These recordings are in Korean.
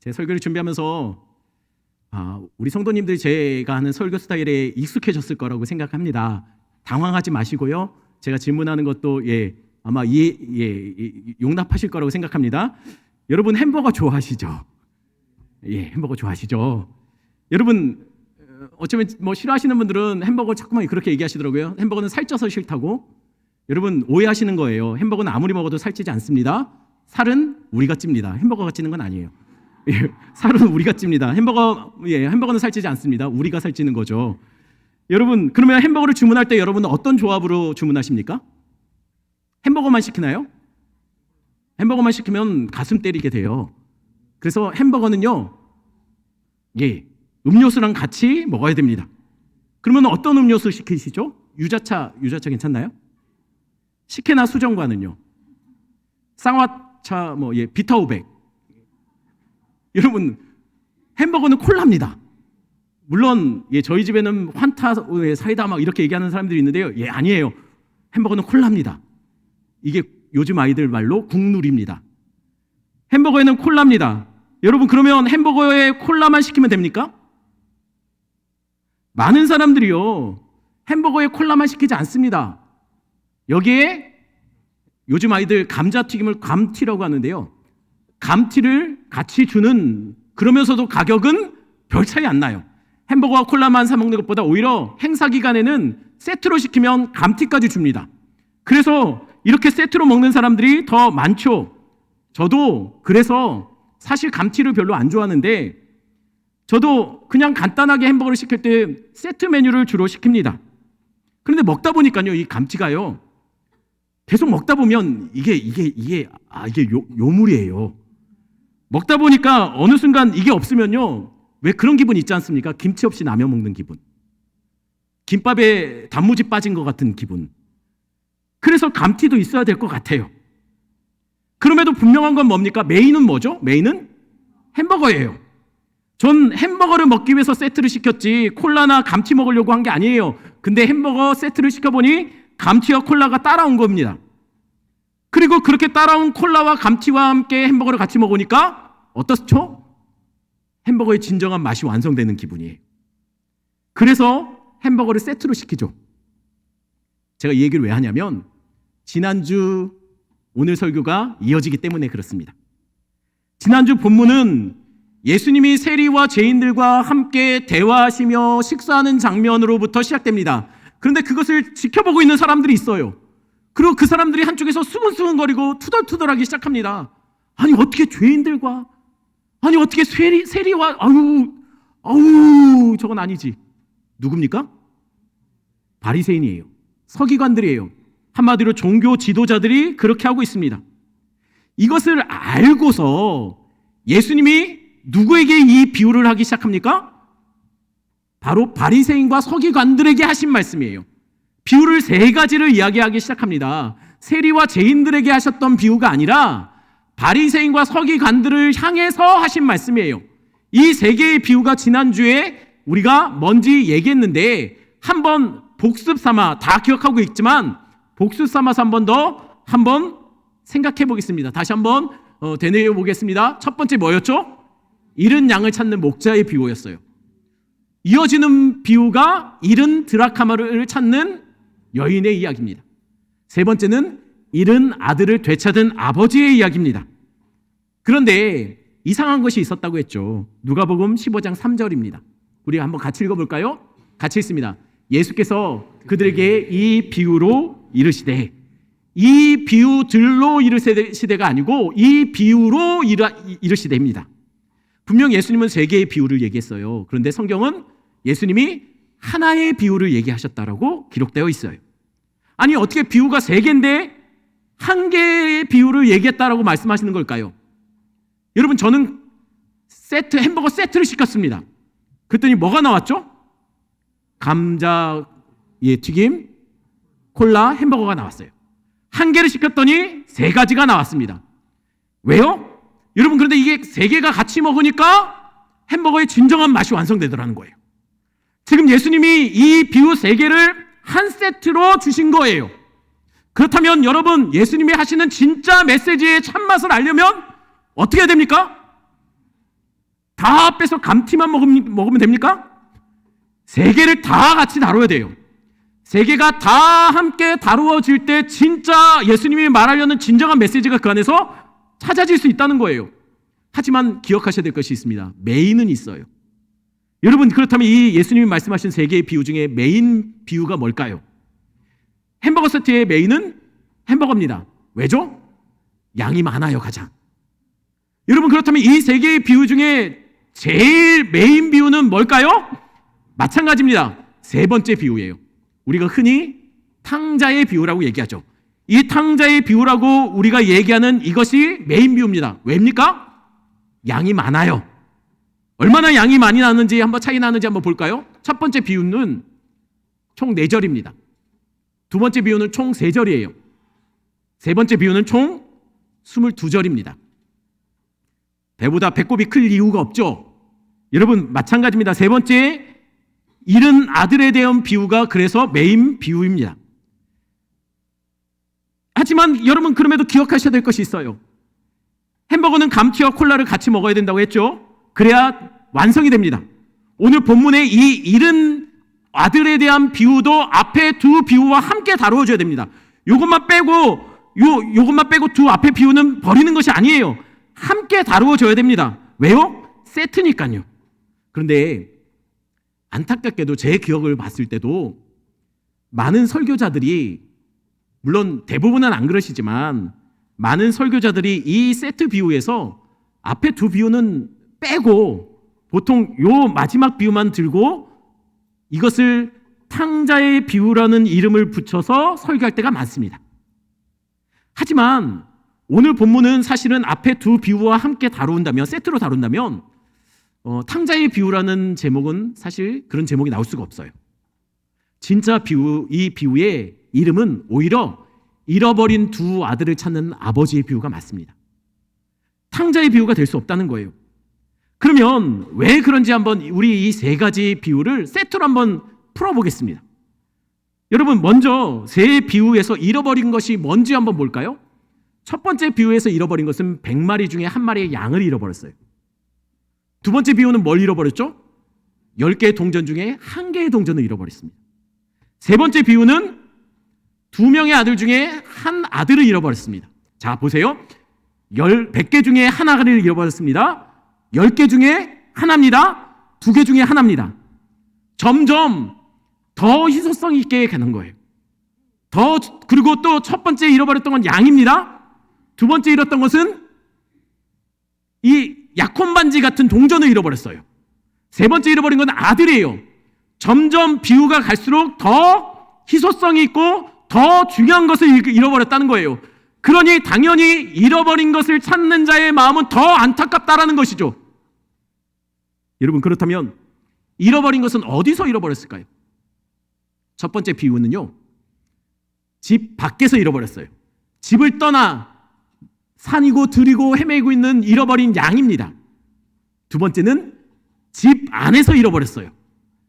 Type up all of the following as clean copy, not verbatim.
제 설교를 준비하면서 우리 성도님들이 제가 하는 설교 스타일에 익숙해졌을 거라고 생각합니다. 당황하지 마시고요. 제가 질문하는 것도 아마 용납하실 거라고 생각합니다. 여러분 햄버거 좋아하시죠? 햄버거 좋아하시죠? 여러분 어쩌면 싫어하시는 분들은 햄버거 자꾸만 그렇게 얘기하시더라고요. 햄버거는 살쪄서 싫다고. 여러분 오해하시는 거예요. 햄버거는 아무리 먹어도 살찌지 않습니다. 살은 우리가 찝니다. 햄버거가 찌는 건 아니에요. 살은 우리가 찝니다. 햄버거는 살찌지 않습니다. 우리가 살찌는 거죠. 여러분 그러면 햄버거를 주문할 때 여러분은 어떤 조합으로 주문하십니까? 햄버거만 시키나요? 햄버거만 시키면 가슴 때리게 돼요. 그래서 햄버거는요, 음료수랑 같이 먹어야 됩니다. 그러면 어떤 음료수 시키시죠? 유자차 괜찮나요? 식혜나 수정과는요? 쌍화차, 비타오백. 여러분, 햄버거는 콜라입니다. 물론, 저희 집에는 환타, 사이다 막 이렇게 얘기하는 사람들이 있는데요. 아니에요. 햄버거는 콜라입니다. 이게 요즘 아이들 말로 국룰입니다. 햄버거에는 콜라입니다. 여러분, 그러면 햄버거에 콜라만 시키면 됩니까? 많은 사람들이요, 햄버거에 콜라만 시키지 않습니다. 여기에 요즘 아이들 감자튀김을 감튀라고 하는데요. 감튀를 같이 주는, 그러면서도 가격은 별 차이 안 나요. 햄버거와 콜라만 사 먹는 것보다 오히려 행사 기간에는 세트로 시키면 감튀까지 줍니다. 그래서 이렇게 세트로 먹는 사람들이 더 많죠. 저도 그래서 사실 감튀를 별로 안 좋아하는데 저도 그냥 간단하게 햄버거를 시킬 때 세트 메뉴를 주로 시킵니다. 그런데 먹다 보니까요, 이 감튀가요, 계속 먹다 보면 이게 요물이에요. 먹다 보니까 어느 순간 이게 없으면요, 왜 그런 기분 있지 않습니까? 김치 없이 라면 먹는 기분. 김밥에 단무지 빠진 것 같은 기분. 그래서 감튀도 있어야 될 것 같아요. 그럼에도 분명한 건 뭡니까? 메인은 뭐죠? 메인은 햄버거예요. 전 햄버거를 먹기 위해서 세트를 시켰지 콜라나 감튀 먹으려고 한 게 아니에요. 근데 햄버거 세트를 시켜보니 감튀와 콜라가 따라온 겁니다. 그리고 그렇게 따라온 콜라와 감튀와 함께 햄버거를 같이 먹으니까 어떻죠? 햄버거의 진정한 맛이 완성되는 기분이에요. 그래서 햄버거를 세트로 시키죠. 제가 이 얘기를 왜 하냐면 지난주 오늘 설교가 이어지기 때문에 그렇습니다. 지난주 본문은 예수님이 세리와 죄인들과 함께 대화하시며 식사하는 장면으로부터 시작됩니다. 그런데 그것을 지켜보고 있는 사람들이 있어요. 그리고 그 사람들이 한쪽에서 수근수근거리고 투덜투덜하기 시작합니다. 아니 어떻게 죄인들과, 아니 어떻게 세리와, 저건 아니지. 누굽니까? 바리새인이에요. 서기관들이에요. 한마디로 종교 지도자들이 그렇게 하고 있습니다. 이것을 알고서 예수님이 누구에게 이 비유를 하기 시작합니까? 바로 바리새인과 서기관들에게 하신 말씀이에요. 비유를 세 가지를 이야기하기 시작합니다. 세리와 죄인들에게 하셨던 비유가 아니라 바리새인과 서기관들을 향해서 하신 말씀이에요. 이 세 개의 비유가 지난주에 우리가 뭔지 얘기했는데 한번 복습 삼아, 다 기억하고 있지만 복습 삼아서 한번 생각해 보겠습니다. 다시 한번 되뇌어 보겠습니다. 첫 번째 뭐였죠? 잃은 양을 찾는 목자의 비유였어요. 이어지는 비유가 잃은 드라카마를 찾는 여인의 이야기입니다. 세 번째는 잃은 아들을 되찾은 아버지의 이야기입니다. 그런데 이상한 것이 있었다고 했죠. 누가복음 15장 3절입니다. 우리 한번 같이 읽어볼까요? 같이 읽습니다. 예수께서 그들에게 이 비유로 이르시되, 이 비유들로 이르시되가 아니고 이 비유로 이르시되입니다. 분명 예수님은 세 개의 비유를 얘기했어요. 그런데 성경은 예수님이 하나의 비유를 얘기하셨다라고 기록되어 있어요. 아니 어떻게 비유가 세 개인데 한 개의 비유를 얘기했다라고 말씀하시는 걸까요? 여러분 저는 햄버거 세트를 시켰습니다. 그랬더니 뭐가 나왔죠? 감자 튀김, 콜라, 햄버거가 나왔어요. 한 개를 시켰더니 세 가지가 나왔습니다. 왜요? 여러분 그런데 이게 세 개가 같이 먹으니까 햄버거의 진정한 맛이 완성되더라는 거예요. 지금 예수님이 이 비유 세 개를 한 세트로 주신 거예요. 그렇다면 여러분 예수님이 하시는 진짜 메시지의 참맛을 알려면 어떻게 해야 됩니까? 다 빼서 감튀만 먹으면 됩니까? 세 개를 다 같이 다뤄야 돼요. 세 개가 다 함께 다루어질 때 진짜 예수님이 말하려는 진정한 메시지가 그 안에서 찾아질 수 있다는 거예요. 하지만 기억하셔야 될 것이 있습니다. 메인은 있어요. 여러분, 그렇다면 이 예수님이 말씀하신 세 개의 비유 중에 메인 비유가 뭘까요? 햄버거 세트의 메인은 햄버거입니다. 왜죠? 양이 많아요, 가장. 여러분, 그렇다면 이 세 개의 비유 중에 제일 메인 비유는 뭘까요? 마찬가지입니다. 세 번째 비유예요. 우리가 흔히 탕자의 비유라고 얘기하죠. 이 탕자의 비유라고 우리가 얘기하는 이것이 메인 비유입니다. 왜입니까? 양이 많아요. 얼마나 양이 많이 나는지 한번 차이 나는지 한번 볼까요? 첫 번째 비유는 총 4절입니다. 두 번째 비유는 총 3절이에요. 세 번째 비유는 총 22절입니다. 배보다 배꼽이 클 이유가 없죠. 여러분, 마찬가지입니다. 세 번째 잃은 아들에 대한 비유가 그래서 메인 비유입니다. 하지만 여러분, 그럼에도 기억하셔야 될 것이 있어요. 햄버거는 감튀와 콜라를 같이 먹어야 된다고 했죠. 그래야 완성이 됩니다. 오늘 본문의 이 잃은 아들에 대한 비유도 앞에 두 비유와 함께 다루어져야 됩니다. 요것만 빼고 두 앞에 비유는 버리는 것이 아니에요. 함께 다루어져야 됩니다. 왜요? 세트니까요. 그런데 안타깝게도 제 기억을 봤을 때도 많은 설교자들이, 물론 대부분은 안 그러시지만 많은 설교자들이 이 세트 비유에서 앞에 두 비유는 빼고 보통 요 마지막 비유만 들고 이것을 탕자의 비유라는 이름을 붙여서 설교할 때가 많습니다. 하지만 오늘 본문은 사실은 앞에 두 비유와 함께 다룬다면, 세트로 다룬다면 탕자의 비유라는 제목은 사실 그런 제목이 나올 수가 없어요. 진짜 비유, 이 비유의 이름은 오히려 잃어버린 두 아들을 찾는 아버지의 비유가 맞습니다. 탕자의 비유가 될 수 없다는 거예요. 그러면 왜 그런지 한번 우리 이 세 가지 비유를 세트로 한번 풀어보겠습니다. 여러분, 먼저 세 비유에서 잃어버린 것이 뭔지 한번 볼까요? 첫 번째 비유에서 잃어버린 것은 100마리 중에 한 마리의 양을 잃어버렸어요. 두 번째 비유는 뭘 잃어버렸죠? 10개의 동전 중에 한 개의 동전을 잃어버렸습니다. 세 번째 비유는 2명의 아들 중에 한 아들을 잃어버렸습니다. 자, 보세요. 100개 중에 하나를 잃어버렸습니다. 10개 중에 하나입니다. 2개 중에 하나입니다. 점점 더 희소성 있게 가는 거예요. 그리고 또 첫 번째 잃어버렸던 건 양입니다. 두 번째 잃었던 것은 이 약혼 반지 같은 동전을 잃어버렸어요. 세 번째 잃어버린 건 아들이에요. 점점 비유가 갈수록 더 희소성이 있고 더 중요한 것을 잃어버렸다는 거예요. 그러니 당연히 잃어버린 것을 찾는 자의 마음은 더 안타깝다라는 것이죠. 여러분, 그렇다면 잃어버린 것은 어디서 잃어버렸을까요? 첫 번째 비유는요, 집 밖에서 잃어버렸어요. 집을 떠나 산이고 들이고 헤매고 있는 잃어버린 양입니다. 두 번째는 집 안에서 잃어버렸어요.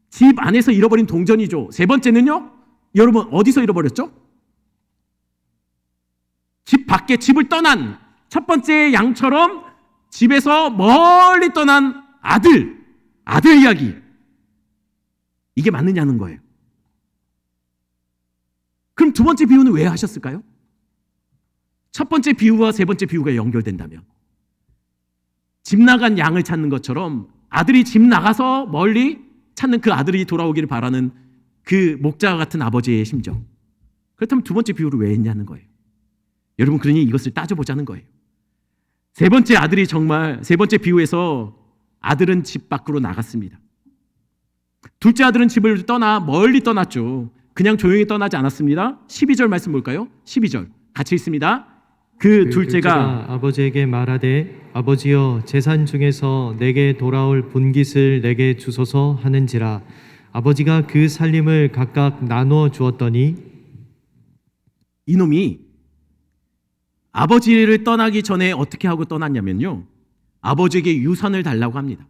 집 안에서 잃어버린 동전이죠. 세 번째는요, 여러분, 어디서 잃어버렸죠? 집 밖에, 집을 떠난 첫 번째 양처럼 집에서 멀리 떠난 아들 이야기. 이게 맞느냐는 거예요. 그럼 두 번째 비유는 왜 하셨을까요? 첫 번째 비유와 세 번째 비유가 연결된다면 집 나간 양을 찾는 것처럼 아들이 집 나가서 멀리 찾는 그 아들이 돌아오기를 바라는 그 목자와 같은 아버지의 심정. 그렇다면 두 번째 비유를 왜 했냐는 거예요. 여러분, 그러니 이것을 따져보자는 거예요. 세 번째 비유에서 아들은 집 밖으로 나갔습니다. 둘째 아들은 집을 떠나 멀리 떠났죠. 그냥 조용히 떠나지 않았습니다. 12절 말씀 볼까요? 12절 같이 읽습니다. 그 둘째가 아버지에게 말하되 아버지여 재산 중에서 내게 돌아올 분깃을 내게 주소서 하는지라. 아버지가 그 살림을 각각 나누어 주었더니, 이놈이 아버지를 떠나기 전에 어떻게 하고 떠났냐면요, 아버지에게 유산을 달라고 합니다.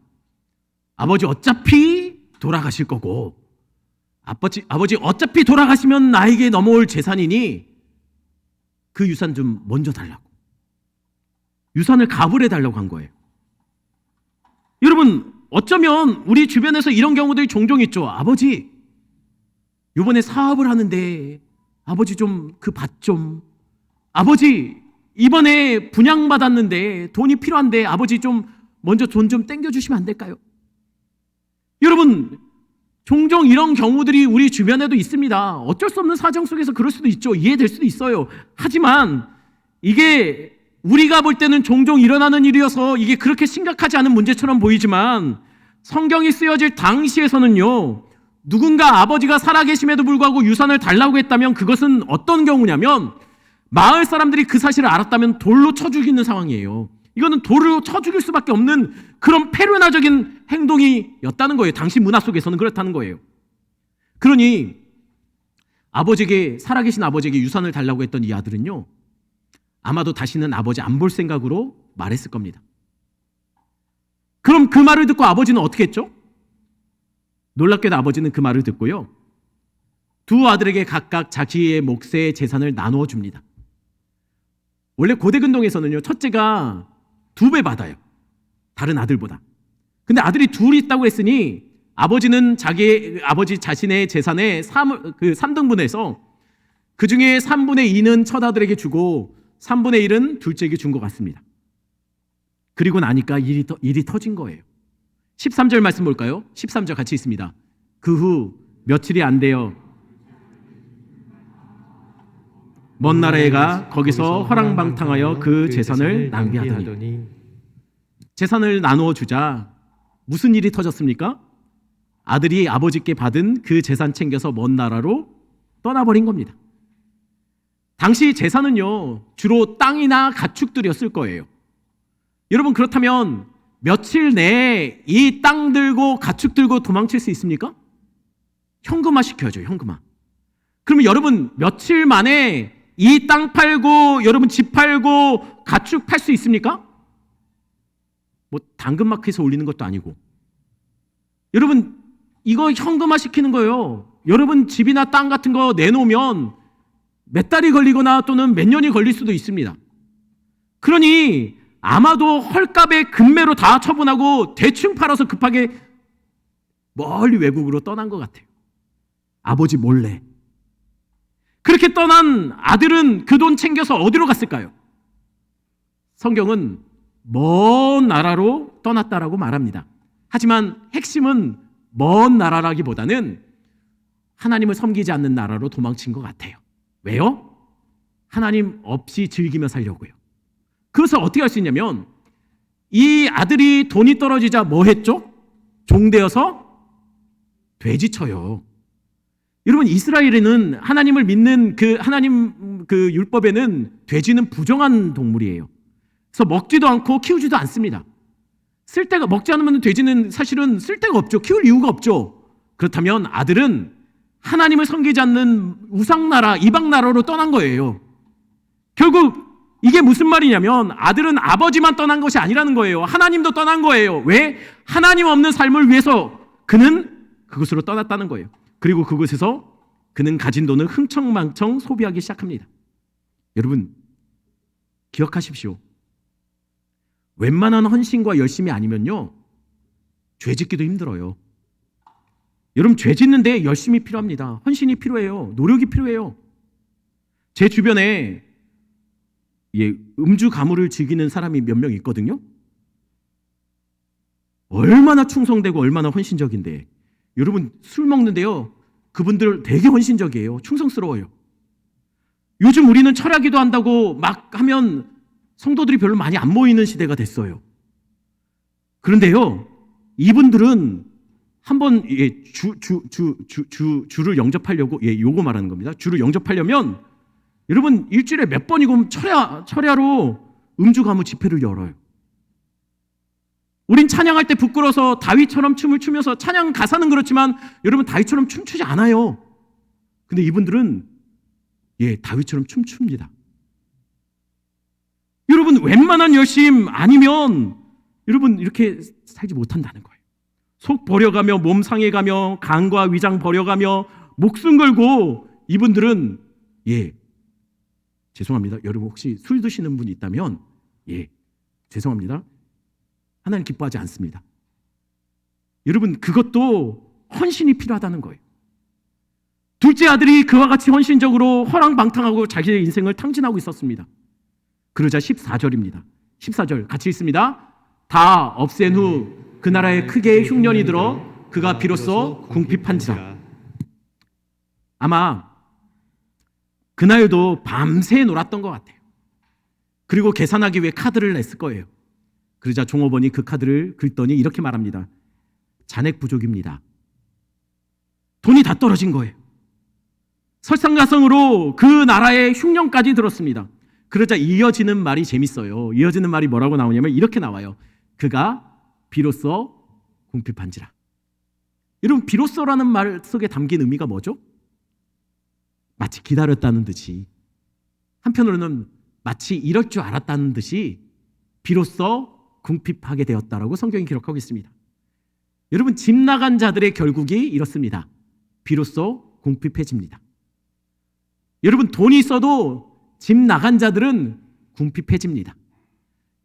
아버지 어차피 돌아가실 거고, 아버지 어차피 돌아가시면 나에게 넘어올 재산이니 그 유산 좀 먼저 달라고. 유산을 갑을 해달라고 한 거예요. 여러분, 어쩌면 우리 주변에서 이런 경우들이 종종 있죠. 아버지, 이번에 사업을 하는데 아버지 좀 그 밭 좀, 아버지 이번에 분양받았는데 돈이 필요한데 아버지 좀 먼저 돈 좀 땡겨주시면 안 될까요? 여러분, 종종 이런 경우들이 우리 주변에도 있습니다. 어쩔 수 없는 사정 속에서 그럴 수도 있죠. 이해될 수도 있어요. 하지만 이게 우리가 볼 때는 종종 일어나는 일이어서 이게 그렇게 심각하지 않은 문제처럼 보이지만 성경이 쓰여질 당시에서는요, 누군가 아버지가 살아계심에도 불구하고 유산을 달라고 했다면 그것은 어떤 경우냐면 마을 사람들이 그 사실을 알았다면 돌로 쳐 죽이는 상황이에요. 이거는 돌로 쳐 죽일 수밖에 없는 그런 페르나적인 행동이었다는 거예요. 당시 문화 속에서는 그렇다는 거예요. 그러니 아버지에게, 살아계신 아버지에게 유산을 달라고 했던 이 아들은요, 아마도 다시는 아버지 안 볼 생각으로 말했을 겁니다. 그럼 그 말을 듣고 아버지는 어떻게 했죠? 놀랍게도 아버지는 그 말을 듣고요, 두 아들에게 각각 자기의 몫의 재산을 나누어 줍니다. 원래 고대 근동에서는요, 첫째가 2배 받아요. 다른 아들보다. 근데 아들이 둘이 있다고 했으니 아버지는 아버지 자신의 재산의 3등분해서 그 중에 3분의 2는 첫 아들에게 주고 3분의 1은 둘째에게 준 것 같습니다. 그리고 나니까 일이 터진 거예요. 13절 말씀 볼까요? 13절 같이 있습니다. 그 후 며칠이 안 되어 먼 나라에 가 거기서 허랑방탕하여 그 재산을 낭비하더니. 재산을 나누어 주자 무슨 일이 터졌습니까? 아들이 아버지께 받은 그 재산 챙겨서 먼 나라로 떠나버린 겁니다. 당시 재산은요, 주로 땅이나 가축들이었을 거예요. 여러분, 그렇다면 며칠 내에 이 땅 들고 가축 들고 도망칠 수 있습니까? 현금화 시켜야죠, 현금화. 그러면 여러분, 며칠 만에 이 땅 팔고 여러분 집 팔고 가축 팔 수 있습니까? 뭐 당근마켓에서 올리는 것도 아니고. 여러분, 이거 현금화 시키는 거예요. 여러분 집이나 땅 같은 거 내놓으면 몇 달이 걸리거나 또는 몇 년이 걸릴 수도 있습니다. 그러니 아마도 헐값에 금매로 다 처분하고 대충 팔아서 급하게 멀리 외국으로 떠난 것 같아요. 아버지 몰래. 그렇게 떠난 아들은 그 돈 챙겨서 어디로 갔을까요? 성경은 먼 나라로 떠났다라고 말합니다. 하지만 핵심은 먼 나라라기보다는 하나님을 섬기지 않는 나라로 도망친 것 같아요. 왜요? 하나님 없이 즐기며 살려고요. 그래서 어떻게 할 수 있냐면 이 아들이 돈이 떨어지자 뭐 했죠? 종되어서 돼지 쳐요. 여러분, 이스라엘에는 하나님을 믿는 하나님 율법에는 돼지는 부정한 동물이에요. 그래서 먹지도 않고 키우지도 않습니다. 먹지 않으면 돼지는 사실은 쓸데가 없죠. 키울 이유가 없죠. 그렇다면 아들은 하나님을 섬기지 않는 우상나라, 이방나라로 떠난 거예요. 결국 이게 무슨 말이냐면 아들은 아버지만 떠난 것이 아니라는 거예요. 하나님도 떠난 거예요. 왜? 하나님 없는 삶을 위해서 그는 그곳으로 떠났다는 거예요. 그리고 그곳에서 그는 가진 돈을 흥청망청 소비하기 시작합니다. 여러분, 기억하십시오. 웬만한 헌신과 열심이 아니면요, 죄 짓기도 힘들어요. 여러분, 죄 짓는데 열심이 필요합니다. 헌신이 필요해요. 노력이 필요해요. 제 주변에 음주 가무를 즐기는 사람이 몇 명 있거든요. 얼마나 충성되고 얼마나 헌신적인데, 여러분, 술 먹는데요, 그분들 되게 헌신적이에요. 충성스러워요. 요즘 우리는 철야기도 한다고 막 하면 성도들이 별로 많이 안 모이는 시대가 됐어요. 그런데요, 이분들은 한번 주를 영접하려고, 요거 말하는 겁니다. 주를 영접하려면 여러분 일주일에 몇 번이고 철야로 음주 가무 집회를 열어요. 우린 찬양할 때 부끄러워서 다윗처럼 춤을 추면서, 찬양 가사는 그렇지만 여러분 다윗처럼 춤추지 않아요. 근데 이분들은 다윗처럼 춤춥니다. 여러분, 웬만한 열심 아니면 여러분 이렇게 살지 못한다는 거예요. 속 버려가며 몸 상해가며 간과 위장 버려가며 목숨 걸고 이분들은 죄송합니다. 여러분 혹시 술 드시는 분이 있다면 죄송합니다. 하나님 기뻐하지 않습니다. 여러분, 그것도 헌신이 필요하다는 거예요. 둘째 아들이 그와 같이 헌신적으로 허랑방탕하고 자기의 인생을 탕진하고 있었습니다. 그러자 14절입니다. 14절 같이 읽습니다. 다 없앤 후 그 나라에 크게 흉년이 들어 그가 비로소 궁핍한지라. 아마 그날도 밤새 놀았던 것 같아요. 그리고 계산하기 위해 카드를 냈을 거예요. 그러자 종업원이 그 카드를 긁더니 이렇게 말합니다. 잔액 부족입니다. 돈이 다 떨어진 거예요. 설상가성으로 그 나라의 흉년까지 들었습니다. 그러자 이어지는 말이 재밌어요. 이어지는 말이 뭐라고 나오냐면 이렇게 나와요. 그가 비로소 궁핍한지라. 여러분, 비로소라는 말 속에 담긴 의미가 뭐죠? 마치 기다렸다는 듯이, 한편으로는 마치 이럴 줄 알았다는 듯이 비로소 궁핍하게 되었다라고 성경이 기록하고 있습니다. 여러분, 집 나간 자들의 결국이 이렇습니다. 비로소 궁핍해집니다. 여러분, 돈이 있어도 집 나간 자들은 궁핍해집니다.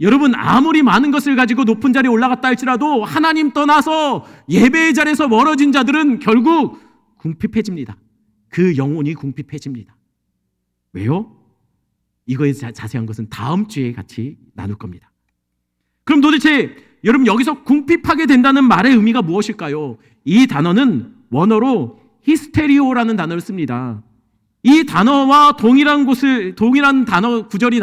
여러분, 아무리 많은 것을 가지고 높은 자리에 올라갔다 할지라도 하나님 떠나서 예배의 자리에서 멀어진 자들은 결국 궁핍해집니다. 그 영혼이 궁핍해집니다. 왜요? 이거에 자세한 것은 다음 주에 같이 나눌 겁니다. 그럼 도대체 여러분, 여기서 궁핍하게 된다는 말의 의미가 무엇일까요? 이 단어는 원어로 히스테리오라는 단어를 씁니다. 이 단어와 동일한 단어 구절이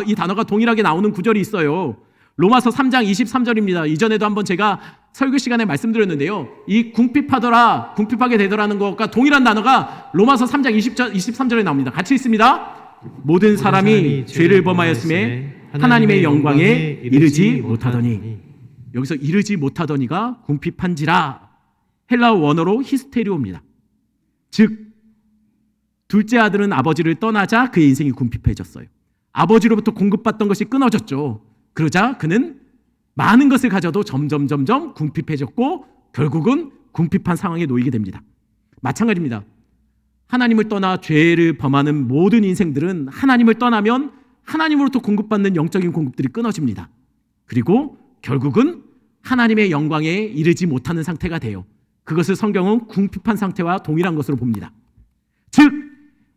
이 단어가 동일하게 나오는 구절이 있어요. 로마서 3장 23절입니다. 이전에도 한번 제가 설교 시간에 말씀드렸는데요. 이 궁핍하게 되더라는 것과 동일한 단어가 로마서 3장 23절에 나옵니다. 같이 읽습니다. 모든 사람이 죄를 범하였음에 하나님의 영광에 이르지 못하더니. 여기서 이르지 못하더니가 궁핍한지라, 헬라어 원어로 히스테리오입니다. 즉 둘째 아들은 아버지를 떠나자 그의 인생이 궁핍해졌어요. 아버지로부터 공급받던 것이 끊어졌죠. 그러자 그는 많은 것을 가져도 점점 궁핍해졌고 결국은 궁핍한 상황에 놓이게 됩니다. 마찬가지입니다. 하나님을 떠나 죄를 범하는 모든 인생들은 하나님을 떠나면 하나님으로부터 공급받는 영적인 공급들이 끊어집니다. 그리고 결국은 하나님의 영광에 이르지 못하는 상태가 돼요. 그것을 성경은 궁핍한 상태와 동일한 것으로 봅니다. 즉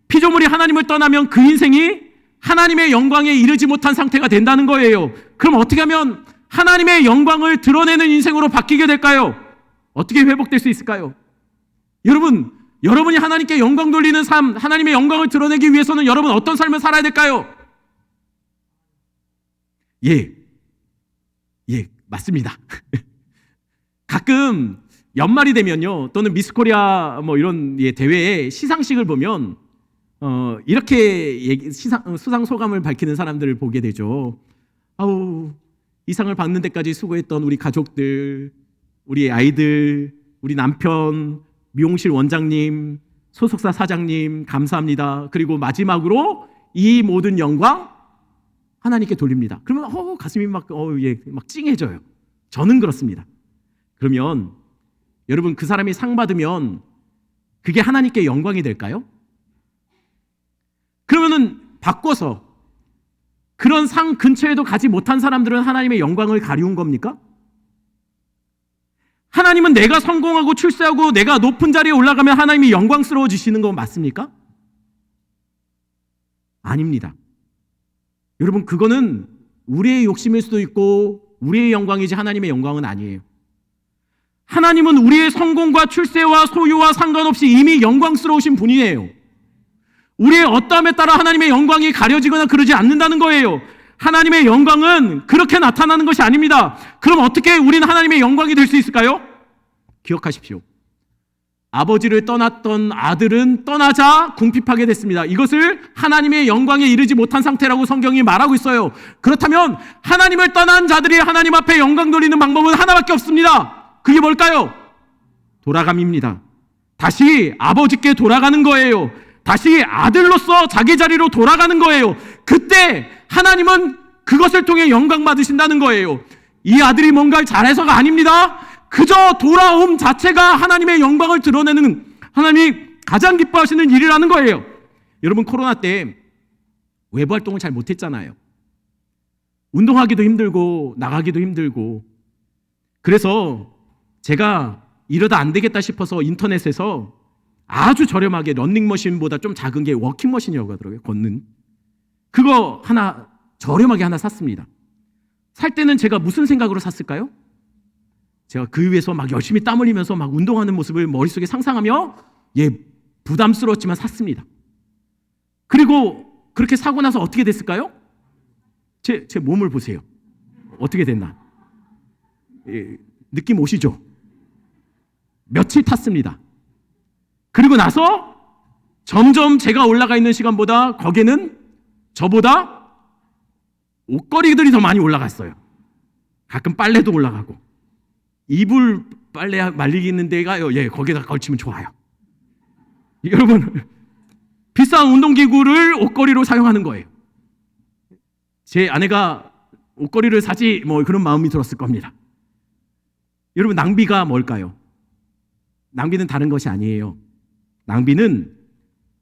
피조물이 하나님을 떠나면 그 인생이 하나님의 영광에 이르지 못한 상태가 된다는 거예요. 그럼 어떻게 하면 하나님의 영광을 드러내는 인생으로 바뀌게 될까요? 어떻게 회복될 수 있을까요? 여러분이 하나님께 영광 돌리는 삶, 하나님의 영광을 드러내기 위해서는 여러분 어떤 삶을 살아야 될까요? 예, 맞습니다. 가끔 연말이 되면요, 또는 미스코리아 뭐 이런 대회에 시상식을 보면 이렇게 수상 소감을 밝히는 사람들을 보게 되죠. 아우, 이 상을 받는 데까지 수고했던 우리 가족들, 우리 아이들, 우리 남편, 미용실 원장님, 소속사 사장님 감사합니다. 그리고 마지막으로 이 모든 영광 하나님께 돌립니다. 그러면 가슴이 막 찡해져요. 저는 그렇습니다. 그러면 여러분, 그 사람이 상 받으면 그게 하나님께 영광이 될까요? 그러면은 바꿔서 그런 상 근처에도 가지 못한 사람들은 하나님의 영광을 가리운 겁니까? 하나님은 내가 성공하고 출세하고 내가 높은 자리에 올라가면 하나님이 영광스러워지시는 거 맞습니까? 아닙니다. 여러분, 그거는 우리의 욕심일 수도 있고 우리의 영광이지 하나님의 영광은 아니에요. 하나님은 우리의 성공과 출세와 소유와 상관없이 이미 영광스러우신 분이에요. 우리의 어떠함에 따라 하나님의 영광이 가려지거나 그러지 않는다는 거예요. 하나님의 영광은 그렇게 나타나는 것이 아닙니다. 그럼 어떻게 우리는 하나님의 영광이 될 수 있을까요? 기억하십시오. 아버지를 떠났던 아들은 떠나자 궁핍하게 됐습니다. 이것을 하나님의 영광에 이르지 못한 상태라고 성경이 말하고 있어요. 그렇다면 하나님을 떠난 자들이 하나님 앞에 영광 돌리는 방법은 하나밖에 없습니다. 그게 뭘까요? 돌아감입니다. 다시 아버지께 돌아가는 거예요. 다시 아들로서 자기 자리로 돌아가는 거예요. 그때 하나님은 그것을 통해 영광 받으신다는 거예요. 이 아들이 뭔가를 잘해서가 아닙니다. 그저 돌아옴 자체가 하나님의 영광을 드러내는, 하나님이 가장 기뻐하시는 일이라는 거예요. 여러분, 코로나 때 외부 활동을 잘 못했잖아요. 운동하기도 힘들고 나가기도 힘들고. 그래서 제가 이러다 안 되겠다 싶어서 인터넷에서 아주 저렴하게 런닝머신보다 좀 작은 게 워킹머신이라고 하더라고요. 걷는. 그거 하나 저렴하게 하나 샀습니다. 살 때는 제가 무슨 생각으로 샀을까요? 제가 그 위에서 막 열심히 땀 흘리면서 막 운동하는 모습을 머릿속에 상상하며 부담스러웠지만 샀습니다. 그리고 그렇게 사고 나서 어떻게 됐을까요? 제 몸을 보세요. 어떻게 됐나? 느낌 오시죠? 며칠 탔습니다. 그리고 나서 점점 제가 올라가 있는 시간보다 거기는 저보다 옷걸이들이 더 많이 올라갔어요. 가끔 빨래도 올라가고 이불 빨래 말리는 데가 거기다 걸치면 좋아요. 여러분, 비싼 운동기구를 옷걸이로 사용하는 거예요. 제 아내가 옷걸이를 사지 그런 마음이 들었을 겁니다. 여러분, 낭비가 뭘까요? 낭비는 다른 것이 아니에요. 낭비는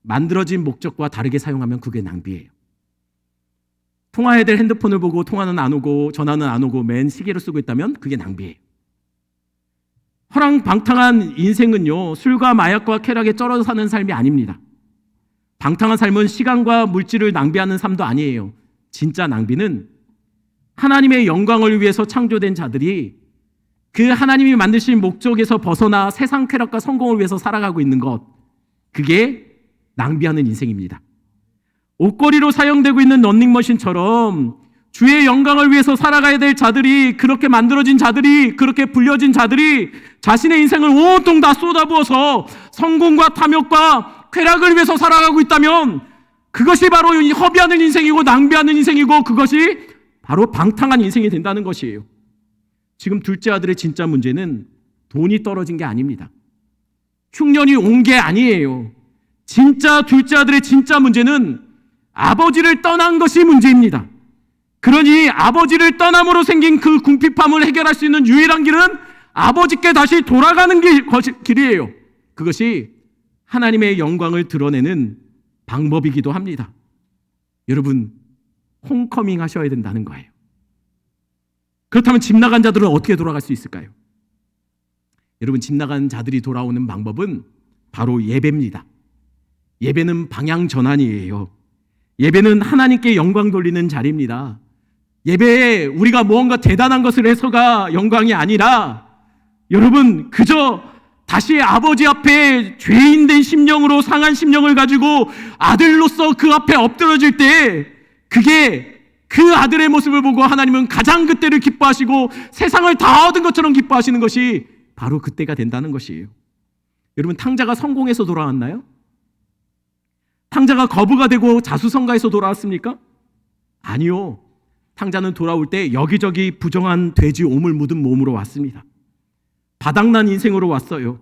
만들어진 목적과 다르게 사용하면 그게 낭비예요. 통화해야 될 핸드폰을 보고 통화는 안 오고 전화는 안 오고 맨 시계를 쓰고 있다면 그게 낭비예요. 허랑방탕한 인생은요, 술과 마약과 쾌락에 쩔어 사는 삶이 아닙니다. 방탕한 삶은 시간과 물질을 낭비하는 삶도 아니에요. 진짜 낭비는 하나님의 영광을 위해서 창조된 자들이 그 하나님이 만드신 목적에서 벗어나 세상 쾌락과 성공을 위해서 살아가고 있는 것, 그게 낭비하는 인생입니다. 옷걸이로 사용되고 있는 런닝머신처럼 주의 영광을 위해서 살아가야 될 자들이, 그렇게 만들어진 자들이, 그렇게 불려진 자들이 자신의 인생을 온통 다 쏟아부어서 성공과 탐욕과 쾌락을 위해서 살아가고 있다면 그것이 바로 허비하는 인생이고 낭비하는 인생이고 그것이 바로 방탕한 인생이 된다는 것이에요. 지금 둘째 아들의 진짜 문제는 돈이 떨어진 게 아닙니다. 흉년이 온 게 아니에요. 진짜 둘째 아들의 진짜 문제는 아버지를 떠난 것이 문제입니다. 그러니 아버지를 떠남으로 생긴 그 궁핍함을 해결할 수 있는 유일한 길은 아버지께 다시 돌아가는 길이에요. 그것이 하나님의 영광을 드러내는 방법이기도 합니다. 여러분, 홈커밍 하셔야 된다는 거예요. 그렇다면 집 나간 자들은 어떻게 돌아갈 수 있을까요? 여러분, 집 나간 자들이 돌아오는 방법은 바로 예배입니다. 예배는 방향 전환이에요. 예배는 하나님께 영광 돌리는 자리입니다. 예배에 우리가 무언가 대단한 것을 해서가 영광이 아니라, 여러분, 그저 다시 아버지 앞에 죄인된 심령으로 상한 심령을 가지고 아들로서 그 앞에 엎드러질 때, 그게 그 아들의 모습을 보고 하나님은 가장 그때를 기뻐하시고 세상을 다 얻은 것처럼 기뻐하시는 것이 바로 그때가 된다는 것이에요. 여러분, 탕자가 성공해서 돌아왔나요? 탕자가 거부가 되고 자수성가해서 돌아왔습니까? 아니요. 탕자는 돌아올 때 여기저기 부정한 돼지 오물 묻은 몸으로 왔습니다. 바닥난 인생으로 왔어요.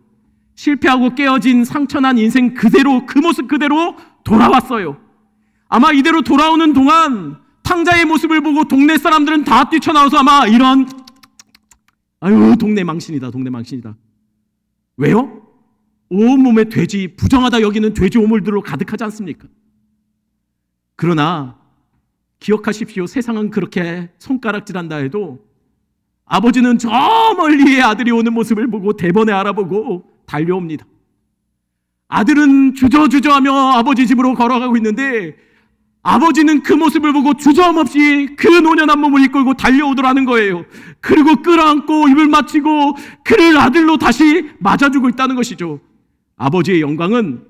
실패하고 깨어진 상처난 인생 그대로, 그 모습 그대로 돌아왔어요. 아마 이대로 돌아오는 동안 탕자의 모습을 보고 동네 사람들은 다 뛰쳐나와서 아마 이런, 아유, 동네 망신이다, 동네 망신이다. 왜요? 온몸에 돼지, 부정하다 여기는 돼지 오물들로 가득하지 않습니까? 그러나 기억하십시오. 세상은 그렇게 손가락질한다 해도 아버지는 저 멀리의 아들이 오는 모습을 보고 대번에 알아보고 달려옵니다. 아들은 주저주저하며 아버지 집으로 걸어가고 있는데 아버지는 그 모습을 보고 주저함없이 그 노년한 몸을 이끌고 달려오더라는 거예요. 그리고 끌어안고 입을 맞추고 그를 아들로 다시 맞아주고 있다는 것이죠. 아버지의 영광은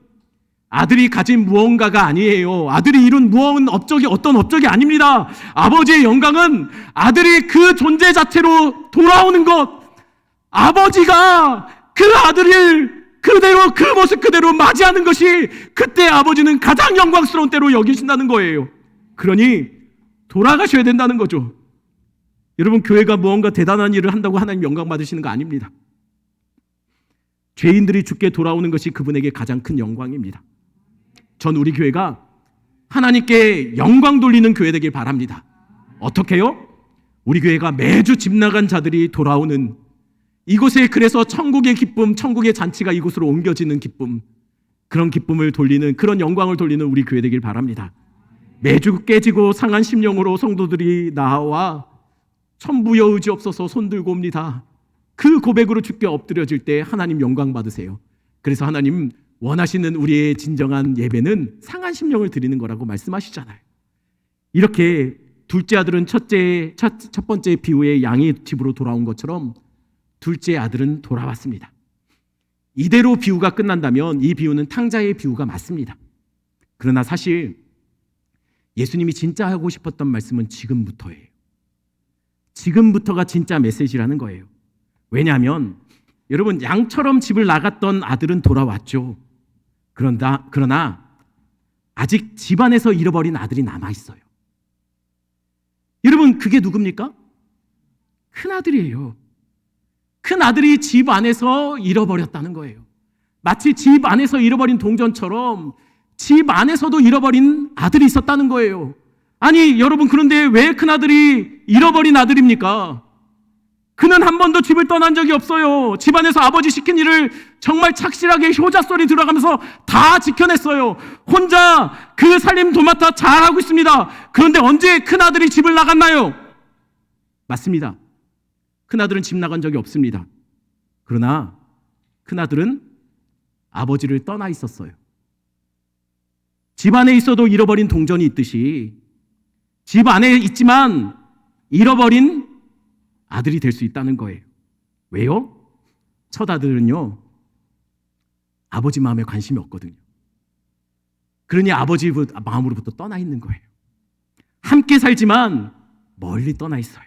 아들이 가진 무언가가 아니에요. 아들이 이룬 무언 업적이 어떤 업적이 아닙니다. 아버지의 영광은 아들이 그 존재 자체로 돌아오는 것, 아버지가 그 아들을 그대로, 그 모습 그대로 맞이하는 것이 그때 아버지는 가장 영광스러운 때로 여기신다는 거예요. 그러니 돌아가셔야 된다는 거죠. 여러분, 교회가 무언가 대단한 일을 한다고 하나님 영광 받으시는 거 아닙니다. 죄인들이 주께 돌아오는 것이 그분에게 가장 큰 영광입니다. 전 우리 교회가 하나님께 영광 돌리는 교회 되길 바랍니다. 어떻게요? 우리 교회가 매주 집 나간 자들이 돌아오는 이곳에, 그래서 천국의 기쁨, 천국의 잔치가 이곳으로 옮겨지는 기쁨, 그런 기쁨을 돌리는, 그런 영광을 돌리는 우리 교회 되길 바랍니다. 매주 깨지고 상한 심령으로 성도들이 나와 천부여 의지없어서 손들고 옵니다. 그 고백으로 주께 엎드려질 때 하나님 영광 받으세요. 그래서 하나님 원하시는 우리의 진정한 예배는 상한 심령을 드리는 거라고 말씀하시잖아요. 이렇게 둘째 아들은 첫 번째 비유의 양이 집으로 돌아온 것처럼 둘째 아들은 돌아왔습니다. 이대로 비유가 끝난다면 이 비유는 탕자의 비유가 맞습니다. 그러나 사실 예수님이 진짜 하고 싶었던 말씀은 지금부터예요. 지금부터가 진짜 메시지라는 거예요. 왜냐하면 여러분, 양처럼 집을 나갔던 아들은 돌아왔죠. 그러나 아직 집안에서 잃어버린 아들이 남아있어요. 여러분, 그게 누굽니까? 큰아들이에요. 큰아들이 집 안에서 잃어버렸다는 거예요. 마치 집 안에서 잃어버린 동전처럼 집 안에서도 잃어버린 아들이 있었다는 거예요. 아니 여러분, 그런데 왜 큰아들이 잃어버린 아들입니까? 그는 한 번도 집을 떠난 적이 없어요. 집안에서 아버지 시킨 일을 정말 착실하게 효자 소리 들어가면서 다 지켜냈어요. 혼자 그 살림 도맡아 잘하고 있습니다. 그런데 언제 큰아들이 집을 나갔나요? 맞습니다. 큰아들은 집 나간 적이 없습니다. 그러나 큰아들은 아버지를 떠나 있었어요. 집 안에 있어도 잃어버린 동전이 있듯이 집 안에 있지만 잃어버린 아들이 될 수 있다는 거예요. 왜요? 첫 아들은요, 아버지 마음에 관심이 없거든요. 그러니 아버지 마음으로부터 떠나 있는 거예요. 함께 살지만 멀리 떠나 있어요.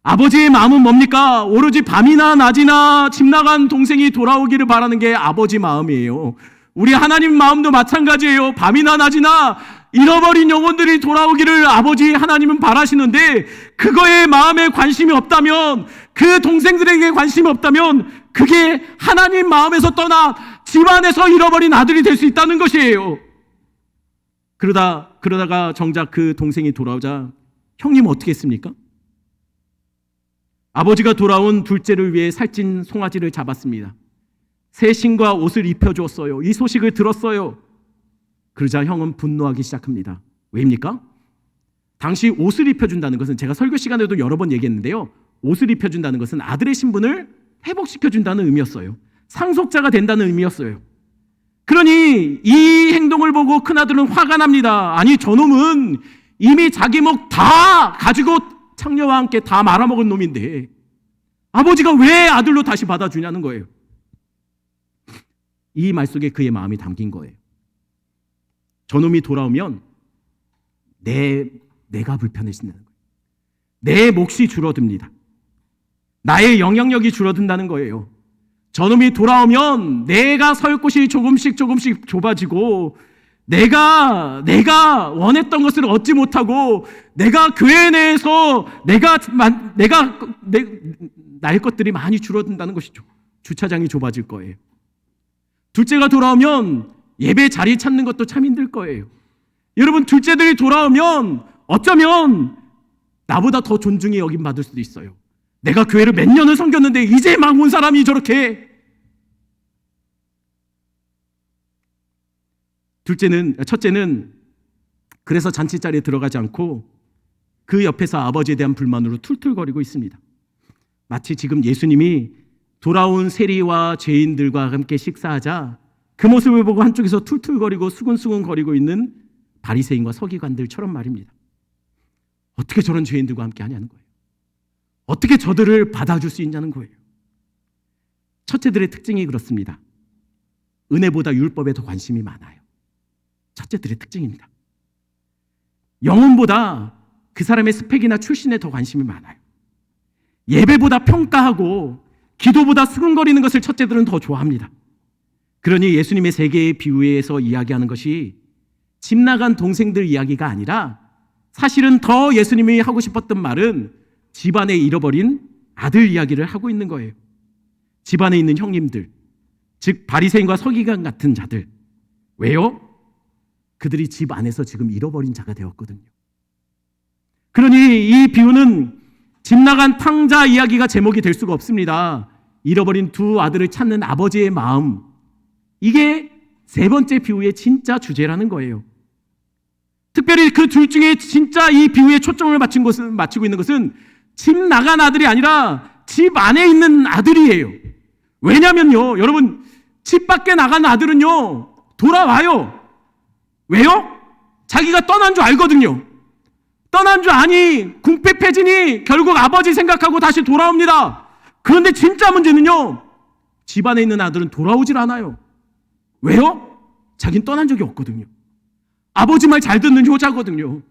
아버지의 마음은 뭡니까? 오로지 밤이나 낮이나 집 나간 동생이 돌아오기를 바라는 게 아버지 마음이에요. 우리 하나님 마음도 마찬가지예요. 밤이나 낮이나 잃어버린 영혼들이 돌아오기를 아버지 하나님은 바라시는데, 그거에 마음에 관심이 없다면, 그 동생들에게 관심이 없다면 그게 하나님 마음에서 떠나 집안에서 잃어버린 아들이 될 수 있다는 것이에요. 그러다가 정작 그 동생이 돌아오자 형님은 어떻게 했습니까? 아버지가 돌아온 둘째를 위해 살찐 송아지를 잡았습니다. 새 신과 옷을 입혀주었어요. 이 소식을 들었어요. 그러자 형은 분노하기 시작합니다. 왜입니까? 당시 옷을 입혀준다는 것은, 제가 설교 시간에도 여러 번 얘기했는데요, 옷을 입혀준다는 것은 아들의 신분을 회복시켜준다는 의미였어요. 상속자가 된다는 의미였어요. 그러니 이 행동을 보고 큰아들은 화가 납니다. 아니 저놈은 이미 자기 목 다 가지고 창녀와 함께 다 말아먹은 놈인데 아버지가 왜 아들로 다시 받아주냐는 거예요. 이 말 속에 그의 마음이 담긴 거예요. 저놈이 돌아오면 내가 불편해진다는 거예요. 내 몫이 줄어듭니다. 나의 영향력이 줄어든다는 거예요. 저놈이 돌아오면 내가 설 곳이 조금씩 좁아지고 내가 원했던 것을 얻지 못하고 내가 교회 내에서 나의 것들이 많이 줄어든다는 것이죠. 주차장이 좁아질 거예요. 둘째가 돌아오면 예배 자리 찾는 것도 참 힘들 거예요. 여러분, 둘째들이 돌아오면 어쩌면 나보다 더 존중이 여김받을 수도 있어요. 내가 교회를 몇 년을 섬겼는데 이제 막 온 사람이 저렇게. 첫째는 그래서 잔치자리에 들어가지 않고 그 옆에서 아버지에 대한 불만으로 툴툴거리고 있습니다. 마치 지금 예수님이 돌아온 세리와 죄인들과 함께 식사하자 그 모습을 보고 한쪽에서 툴툴거리고 수근수근거리고 있는 바리새인과 서기관들처럼 말입니다. 어떻게 저런 죄인들과 함께 하냐는 거예요. 어떻게 저들을 받아줄 수 있냐는 거예요. 첫째들의 특징이 그렇습니다. 은혜보다 율법에 더 관심이 많아요. 첫째들의 특징입니다. 영혼보다 그 사람의 스펙이나 출신에 더 관심이 많아요. 예배보다 평가하고 기도보다 수근거리는 것을 첫째들은 더 좋아합니다. 그러니 예수님의 세 개의 비유에서 이야기하는 것이 집 나간 동생들 이야기가 아니라 사실은 더 예수님이 하고 싶었던 말은 집안에 잃어버린 아들 이야기를 하고 있는 거예요. 집안에 있는 형님들, 즉 바리새인과 서기관 같은 자들. 왜요? 그들이 집 안에서 지금 잃어버린 자가 되었거든요. 그러니 이 비유는 집 나간 탕자 이야기가 제목이 될 수가 없습니다. 잃어버린 두 아들을 찾는 아버지의 마음, 이게 세 번째 비유의 진짜 주제라는 거예요. 특별히 그 둘 중에 진짜 이 비유에 초점을 맞추고 있는 것은 집 나간 아들이 아니라 집 안에 있는 아들이에요. 왜냐면요, 여러분, 집 밖에 나간 아들은요, 돌아와요. 왜요? 자기가 떠난 줄 알거든요. 떠난 줄 아니 궁핍해지니 결국 아버지 생각하고 다시 돌아옵니다. 그런데 진짜 문제는요, 집 안에 있는 아들은 돌아오질 않아요. 왜요? 자긴 떠난 적이 없거든요. 아버지 말 잘 듣는 효자거든요.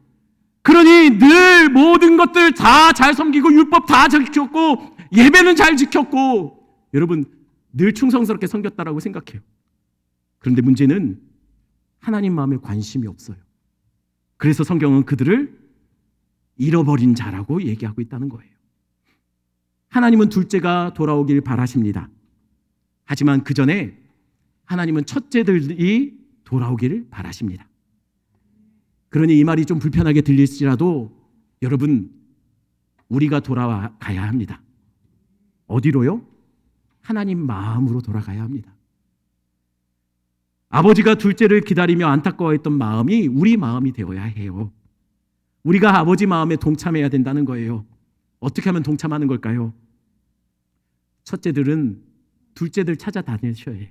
그러니 늘 모든 것들 다 잘 섬기고 율법 다 지켰고 예배는 잘 지켰고 여러분 늘 충성스럽게 섬겼다라고 생각해요. 그런데 문제는 하나님 마음에 관심이 없어요. 그래서 성경은 그들을 잃어버린 자라고 얘기하고 있다는 거예요. 하나님은 둘째가 돌아오길 바라십니다. 하지만 그 전에 하나님은 첫째들이 돌아오기를 바라십니다. 그러니 이 말이 좀 불편하게 들릴지라도 여러분, 우리가 돌아가야 합니다. 어디로요? 하나님 마음으로 돌아가야 합니다. 아버지가 둘째를 기다리며 안타까워했던 마음이 우리 마음이 되어야 해요. 우리가 아버지 마음에 동참해야 된다는 거예요. 어떻게 하면 동참하는 걸까요? 첫째들은 둘째들 찾아다니셔야 해요.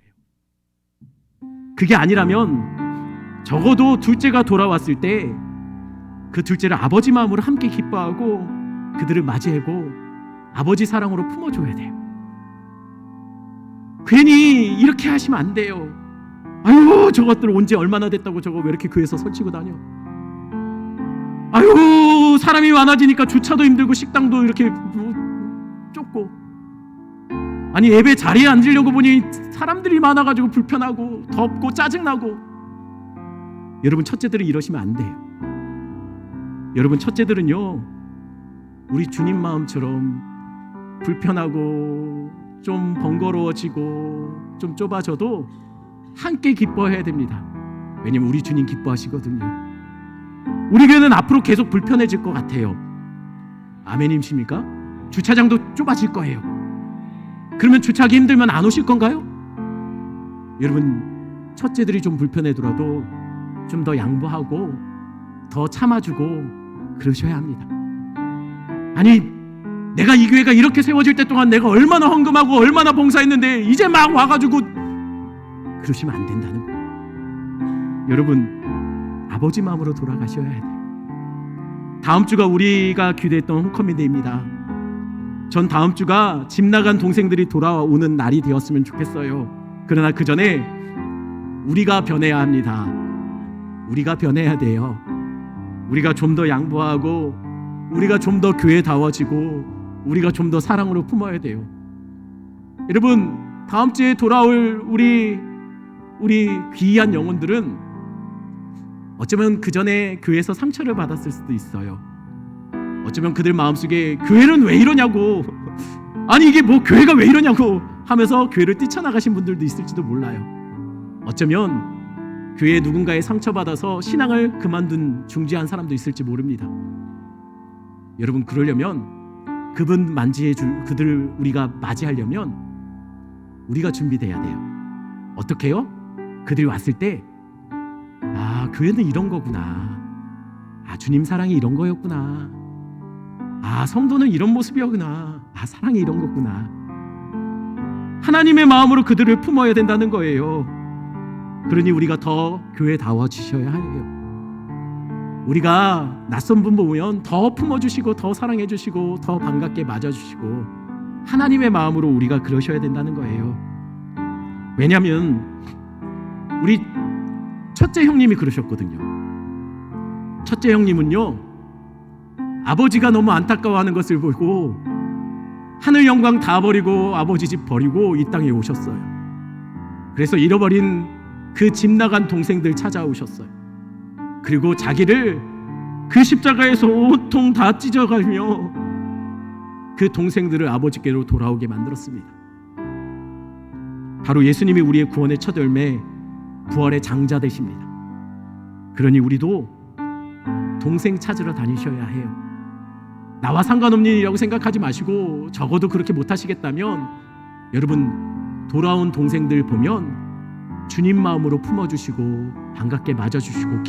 그게 아니라면 적어도 둘째가 돌아왔을 때 그 둘째를 아버지 마음으로 함께 기뻐하고 그들을 맞이하고 아버지 사랑으로 품어줘야 돼요. 괜히 이렇게 하시면 안 돼요. 아유, 저것들 온 지 얼마나 됐다고 저거 왜 이렇게 교회에서 설치고 다녀. 아유, 사람이 많아지니까 주차도 힘들고 식당도 이렇게 좁고. 아니, 예배 자리에 앉으려고 보니 사람들이 많아가지고 불편하고 덥고 짜증나고. 여러분, 첫째들은 이러시면 안 돼요. 여러분, 첫째들은요, 우리 주님 마음처럼 불편하고 좀 번거로워지고 좀 좁아져도 함께 기뻐해야 됩니다. 왜냐면 우리 주님 기뻐하시거든요. 우리 교회는 앞으로 계속 불편해질 것 같아요. 아멘이십니까? 주차장도 좁아질 거예요. 그러면 주차하기 힘들면 안 오실 건가요? 여러분, 첫째들이 좀 불편해더라도 좀 더 양보하고 더 참아주고 그러셔야 합니다. 아니, 내가 이 교회가 이렇게 세워질 때 동안 내가 얼마나 헌금하고 얼마나 봉사했는데 이제 막 와가지고 그러시면 안 된다는 거예요. 여러분, 아버지 마음으로 돌아가셔야 해요. 다음 주가 우리가 기대했던 홈커밍데이입니다. 전 다음 주가 집 나간 동생들이 돌아오는 날이 되었으면 좋겠어요. 그러나 그 전에 우리가 변해야 합니다. 우리가 변해야 돼요. 우리가 좀 더 양보하고 우리가 좀 더 교회다워지고 우리가 좀 더 사랑으로 품어야 돼요. 여러분, 다음 주에 돌아올 우리 귀한 영혼들은 어쩌면 그 전에 교회에서 상처를 받았을 수도 있어요. 어쩌면 그들 마음속에 교회는 왜 이러냐고, 아니 이게 뭐 교회가 왜 이러냐고 하면서 교회를 뛰쳐나가신 분들도 있을지도 몰라요. 어쩌면 교회에 누군가의 상처받아서 신앙을 그만둔 중지한 사람도 있을지 모릅니다. 여러분, 그러려면 그분 그들을 우리가 맞이하려면 우리가 준비돼야 돼요. 어떻게 해요? 그들이 왔을 때, 아, 교회는 이런 거구나. 아, 주님 사랑이 이런 거였구나. 아, 성도는 이런 모습이었구나. 아, 사랑이 이런 거구나. 하나님의 마음으로 그들을 품어야 된다는 거예요. 그러니 우리가 더 교회다워지셔야 해요. 우리가 낯선 분 보면 더 품어주시고 더 사랑해주시고 더 반갑게 맞아주시고 하나님의 마음으로 우리가 그러셔야 된다는 거예요. 왜냐하면 우리 첫째 형님이 그러셨거든요. 첫째 형님은요, 아버지가 너무 안타까워하는 것을 보고 하늘 영광 다 버리고 아버지 집 버리고 이 땅에 오셨어요. 그래서 잃어버린 그 집 나간 동생들 찾아오셨어요. 그리고 자기를 그 십자가에서 온통 다 찢어가며 그 동생들을 아버지께로 돌아오게 만들었습니다. 바로 예수님이 우리의 구원의 첫 열매, 부활의 장자 되십니다. 그러니 우리도 동생 찾으러 다니셔야 해요. 나와 상관없는 일이라고 생각하지 마시고, 적어도 그렇게 못하시겠다면 여러분, 돌아온 동생들 보면 주님 마음으로 품어주시고 반갑게 맞아주시고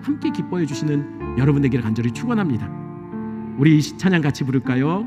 함께 기뻐해 주시는 여러분 되기를 간절히 축원합니다. 우리 이 찬양 같이 부를까요?